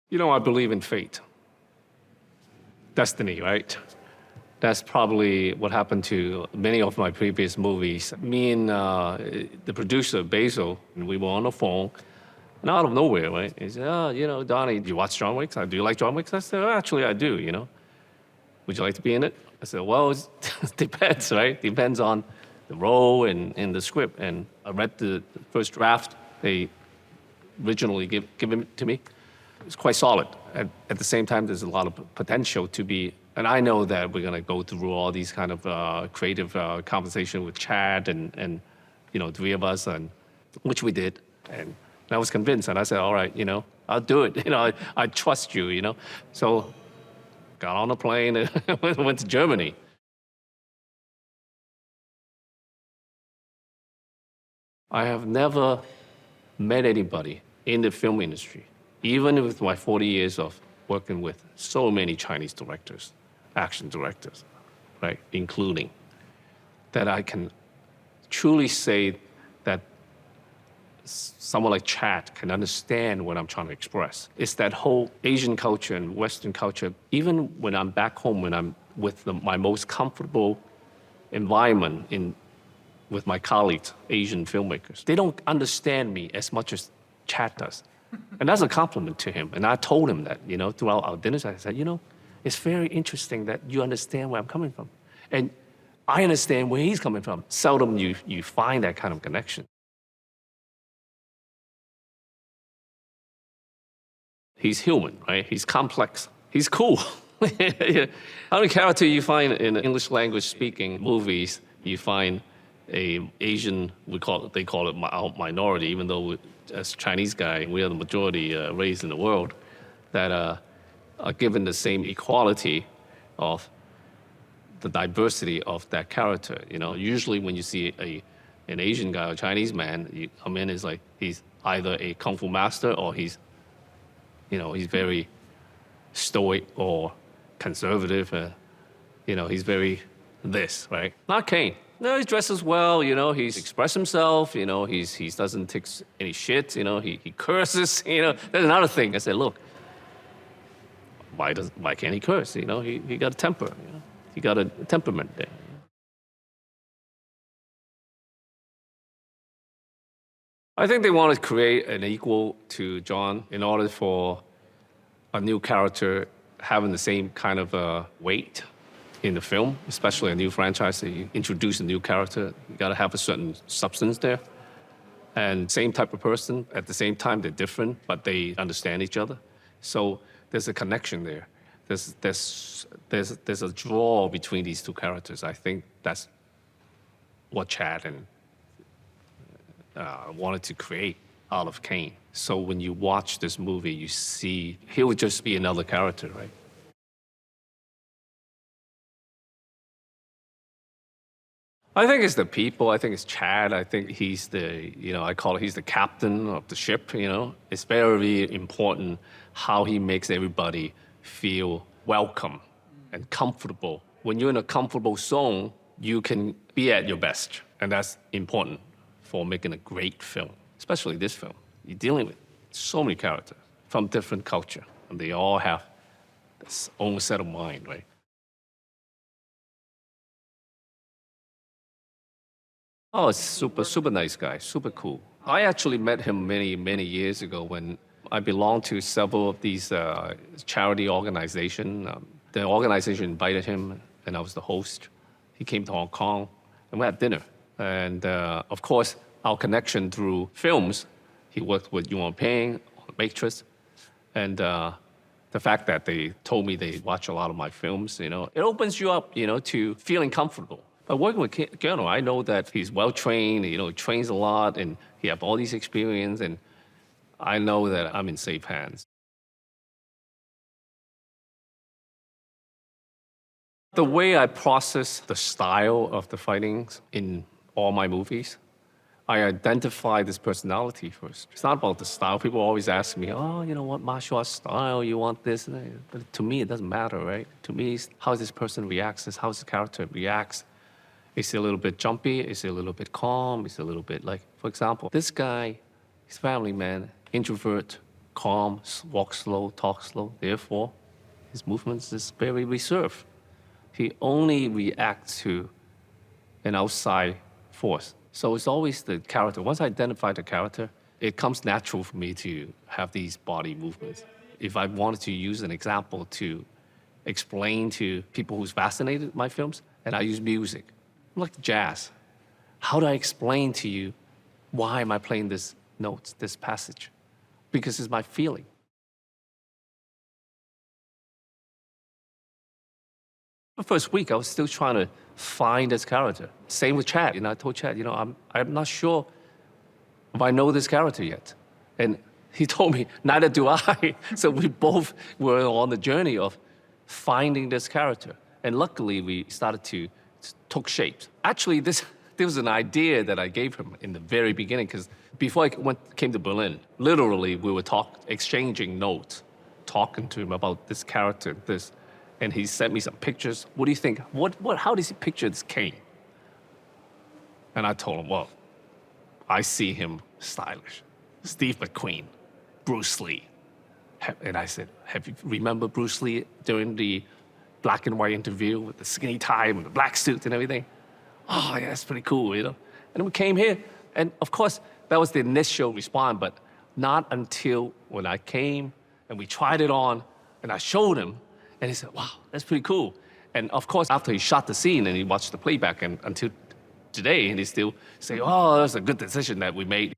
You know, I believe in fate. Destiny, right? That's probably what happened to many of my previous movies. Me and the producer, Basil, and we were on the phone, and out of nowhere, right? He said, oh, you know, Donnie, do you watch John Wick? Do you like John Wick? I said, oh, actually, I do, you know. Would you like to be in it? I said, well, it depends, right? Depends on the role and the script. And I read the first draft they originally given it to me. It's quite solid. At the same time, there's a lot of potential to be, and I know that we're gonna go through all these kind of creative conversation with Chad and you know, three of us, and which we did. And I was convinced, and I said, all right, you know, I'll do it. You know, I trust you, you know. So got on a plane and went to Germany. I have never met anybody in the film industry, even with my 40 years of working with so many Chinese directors, action directors, right, including, that I can truly say that someone like Chad can understand what I'm trying to express. It's that whole Asian culture and Western culture. Even when I'm back home, when I'm with my most comfortable environment with my colleagues, Asian filmmakers, they don't understand me as much as Chad does. And that's a compliment to him. And I told him that, you know, throughout our dinners, I said, you know, it's very interesting that you understand where I'm coming from. And I understand where he's coming from. Seldom you find that kind of connection. He's human, right? He's complex. He's cool. How many characters you find in English language speaking movies, you find a Asian, they call it minority, even though as a Chinese guy, we are the majority race in the world, that are given the same equality of the diversity of that character. You know, usually when you see an Asian guy or Chinese man, you come in, it's like he's either a kung fu master or he's, you know, he's very stoic or conservative. You know, he's very this, right? Not Caine. No, he dresses well, you know, he's expressed himself, you know, he doesn't take any shit, you know, he curses, you know. That's another thing. I said, look, why can't he curse? You know, he got a temper, you know. He got a temperament there. I think they want to create an equal to John in order for a new character having the same kind of weight in the film, especially a new franchise. You introduce a new character, you got to have a certain substance there. And same type of person, at the same time, they're different, but they understand each other. So there's a connection there. There's a draw between these two characters. I think that's what Chad and wanted to create out of Caine. So when you watch this movie, you see he would just be another character, right? I think it's the people. I think it's Chad. I think he's the, you know, I call it, he's the captain of the ship, you know. It's very important how he makes everybody feel welcome and comfortable. When you're in a comfortable zone, you can be at your best. And that's important for making a great film, especially this film. You're dealing with so many characters from different culture, and they all have this own set of mind, right? Oh, super nice guy, super cool. I actually met him many years ago when I belonged to several of these charity organizations. The organization invited him, and I was the host. He came to Hong Kong, and we had dinner. And of course, our connection through films, he worked with Yuan Ping, Matrix, and the fact that they told me they watch a lot of my films, you know, it opens you up, you know, to feeling comfortable. But working with Keanu, I know that he's well-trained, you know, trains a lot, and he have all these experience, and I know that I'm in safe hands. The way I process the style of the fightings in all my movies, I identify this personality first. It's not about the style. People always ask me, oh, you know, what martial arts style you want this? But to me, it doesn't matter, right? To me, it's how this person reacts, it's how this character reacts. Is he a little bit jumpy? Is he a little bit calm? Is he a little bit like, for example, this guy, he's a family man, introvert, calm, walk slow, talk slow. Therefore, his movements is very reserved. He only reacts to an outside force. So it's always the character. Once I identify the character, it comes natural for me to have these body movements. If I wanted to use an example to explain to people who's fascinated my films, and I use music, like jazz. How do I explain to you why am I playing this notes, this passage? Because it's my feeling. The first week, I was still trying to find this character. Same with Chad. I told Chad, I'm not sure if I know this character yet. And he told me, neither do I. So we both were on the journey of finding this character. And luckily, we started to took shape. Actually, this was an idea that I gave him in the very beginning, because before I came to Berlin, literally, we were exchanging notes, talking to him about this character, this. And he sent me some pictures. What do you think? How does he picture this Caine? And I told him, well, I see him stylish. Steve McQueen, Bruce Lee. And I said, remember Bruce Lee during the black and white interview with the skinny tie and the black suit and everything? Oh, yeah, that's pretty cool, And then we came here, and of course, that was the initial response, but not until when I came and we tried it on, and I showed him, and he said, wow, that's pretty cool. And of course, after he shot the scene and he watched the playback, and until today, and he still say, oh, that's a good decision that we made.